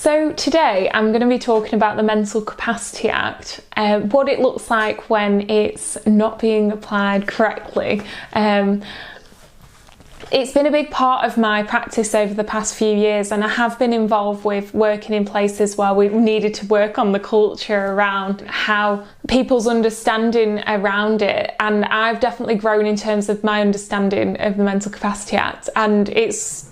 So today I'm going to be talking about the Mental Capacity Act, what it looks like when it's not being applied correctly. It's been a big part of my practice over the past few years, and I have been involved with working in places where we've needed to work on the culture around how people's understanding around it. And I've definitely grown in terms of my understanding of the Mental Capacity Act, and it's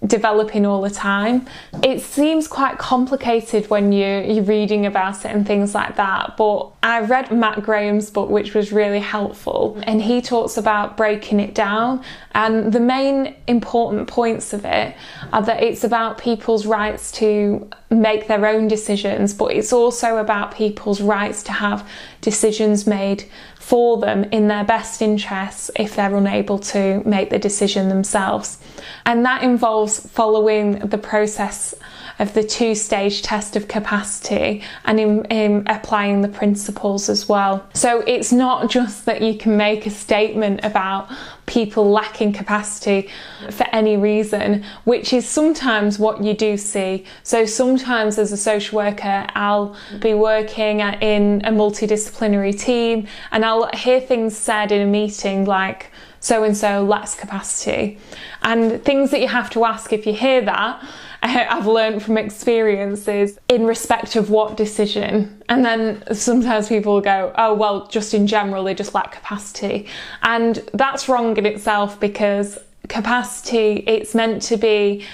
developing all the time. It seems quite complicated when you're reading about it and things like that, but I read Matt Graham's book, which was really helpful, and he talks about breaking it down, and the main important points of it are that it's about people's rights to make their own decisions, but it's also about people's rights to have decisions made for them in their best interests if they're unable to make the decision themselves. And that involves following the process of the two-stage test of capacity and in applying the principles as well. So it's not just that you can make a statement about people lacking capacity for any reason, which is sometimes what you do see. So sometimes as a social worker, I'll be working in a multidisciplinary team and I'll hear things said in a meeting like, so-and-so lacks capacity. And things that you have to ask if you hear that, I've learned from experiences in respect of what decision. And then sometimes people will go, oh, well, just in general, they just lack capacity. And that's wrong in itself, because capacity, it's meant to be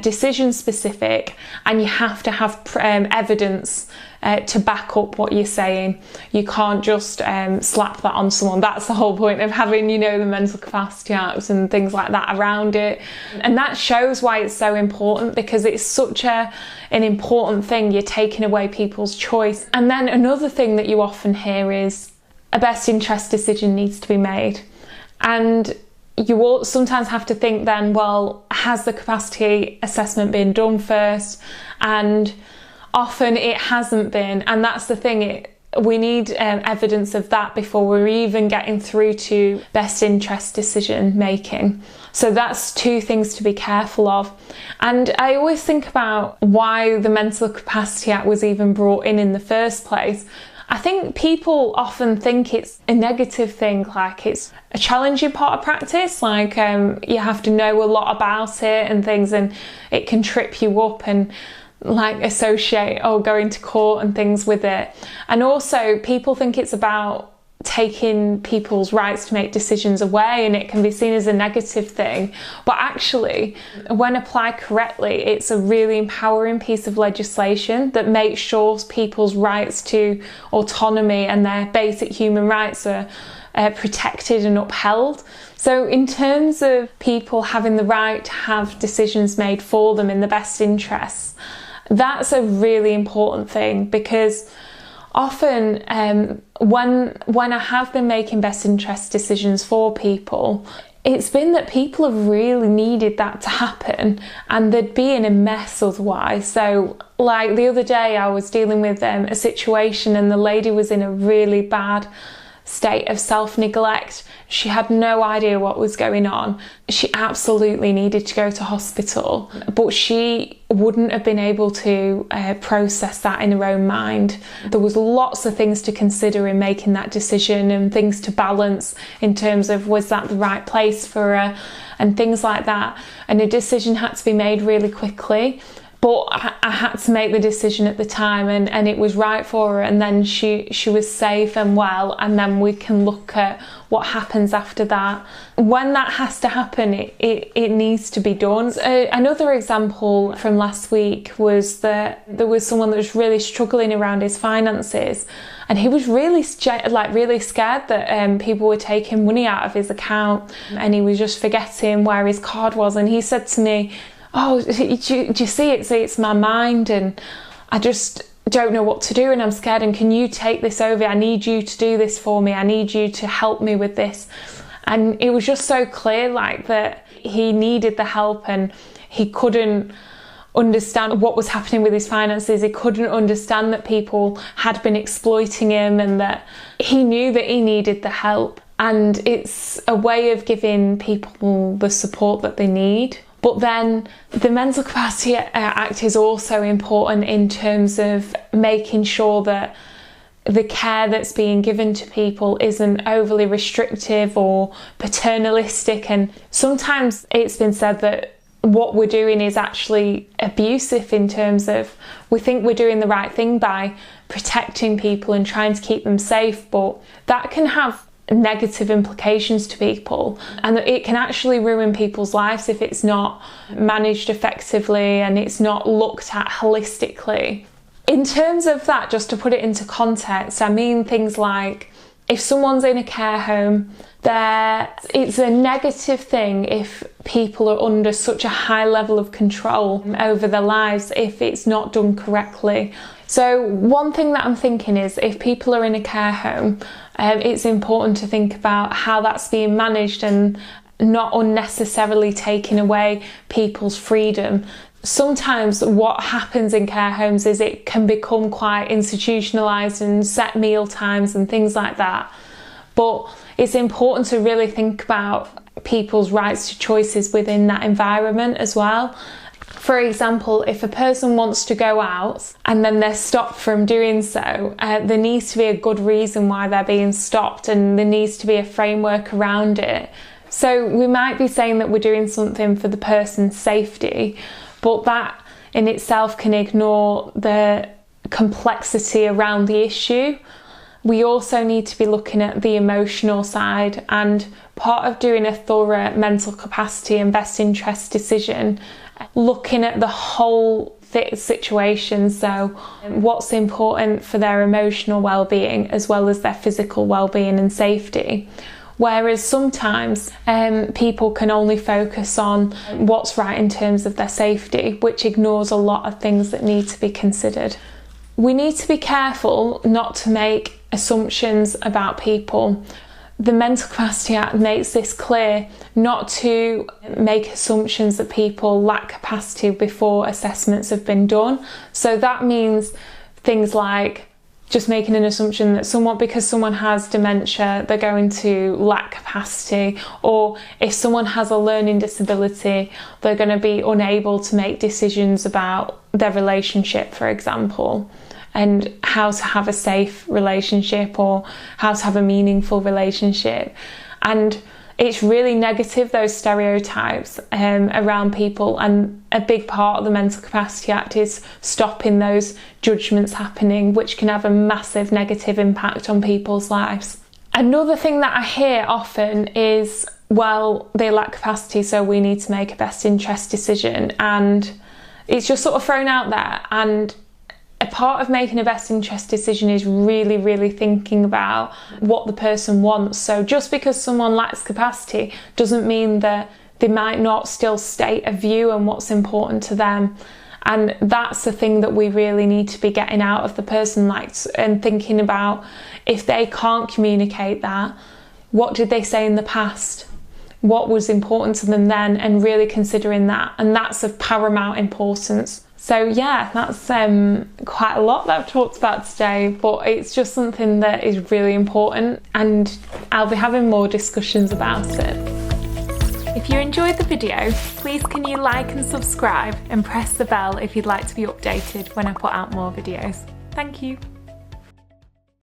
decision specific, and you have to have evidence to back up what you're saying. You can't just slap that on someone. That's the whole point of having, the Mental Capacity Act and things like that around it. And that shows why it's so important, because it's such an important thing. You're taking away people's choice. And then another thing that you often hear is a best interest decision needs to be made. And you will sometimes have to think then, well, has the capacity assessment been done first? And often it hasn't been, and that's the thing. We need evidence of that before we're even getting through to best interest decision making. So that's two things to be careful of. And I always think about why the Mental Capacity Act was even brought in the first place. I think people often think it's a negative thing, like it's a challenging part of practice, like you have to know a lot about it and things, and it can trip you up and like associate going to court and things with it. And also people think it's about taking people's rights to make decisions away, and it can be seen as a negative thing. But actually, when applied correctly, it's a really empowering piece of legislation that makes sure people's rights to autonomy and their basic human rights are protected and upheld. So in terms of people having the right to have decisions made for them in the best interests, that's a really important thing, because often when I have been making best interest decisions for people, it's been that people have really needed that to happen, and they'd be in a mess otherwise. So like the other day I was dealing with a situation, and the lady was in a really bad state of self-neglect. She had no idea what was going on. She absolutely needed to go to hospital, but she wouldn't have been able to process that in her own mind. There was lots of things to consider in making that decision, and things to balance in terms of, was that the right place for her and things like that. And a decision had to be made really quickly. But I had to make the decision at the time, and it was right for her, and then she was safe and well, and then we can look at what happens after that. When that has to happen, it needs to be done. Another example from last week was that there was someone that was really struggling around his finances, and he was really scared that people were taking money out of his account, and he was just forgetting where his card was. And he said to me, oh, do you see it? It's my mind, and I just don't know what to do, and I'm scared, and can you take this over? I need you to do this for me. I need you to help me with this. And it was just so clear, like, that he needed the help, and he couldn't understand what was happening with his finances. He couldn't understand that people had been exploiting him, and that he knew that he needed the help. And it's a way of giving people the support that they need. But then the Mental Capacity Act is also important in terms of making sure that the care that's being given to people isn't overly restrictive or paternalistic. And sometimes it's been said that what we're doing is actually abusive, in terms of we think we're doing the right thing by protecting people and trying to keep them safe, but that can have negative implications to people, and it can actually ruin people's lives if it's not managed effectively and it's not looked at holistically. In terms of that, just to put it into context, I mean things like if someone's in a care home, it's a negative thing if people are under such a high level of control over their lives if it's not done correctly. So one thing that I'm thinking is, if people are in a care home, it's important to think about how that's being managed and not unnecessarily taking away people's freedom. Sometimes what happens in care homes is it can become quite institutionalised and set meal times and things like that. But it's important to really think about people's rights to choices within that environment as well. For example, if a person wants to go out and then they're stopped from doing so, there needs to be a good reason why they're being stopped, and there needs to be a framework around it. So we might be saying that we're doing something for the person's safety, but that in itself can ignore the complexity around the issue. We also need to be looking at the emotional side, and part of doing a thorough mental capacity and best interest decision, looking at the whole situation. So what's important for their emotional well-being as well as their physical well-being and safety. Whereas sometimes people can only focus on what's right in terms of their safety, which ignores a lot of things that need to be considered. We need to be careful not to make assumptions about people. The Mental Capacity Act makes this clear, not to make assumptions that people lack capacity before assessments have been done. So that means things like just making an assumption that because someone has dementia, they're going to lack capacity, or if someone has a learning disability, they're going to be unable to make decisions about their relationship, for example, and how to have a safe relationship or how to have a meaningful relationship. And it's really negative, those stereotypes around people, and a big part of the Mental Capacity Act is stopping those judgments happening, which can have a massive negative impact on people's lives. Another thing that I hear often is, well, they lack capacity, so we need to make a best interest decision, and it's just sort of thrown out there. And a part of making a best interest decision is really, really thinking about what the person wants. So just because someone lacks capacity doesn't mean that they might not still state a view on what's important to them. And that's the thing that we really need to be getting out of the person, and thinking about, if they can't communicate that, what did they say in the past? What was important to them then? And really considering that. And that's of paramount importance. So yeah, that's quite a lot that I've talked about today, but it's just something that is really important, and I'll be having more discussions about it. If you enjoyed the video, please can you like and subscribe and press the bell if you'd like to be updated when I put out more videos. Thank you.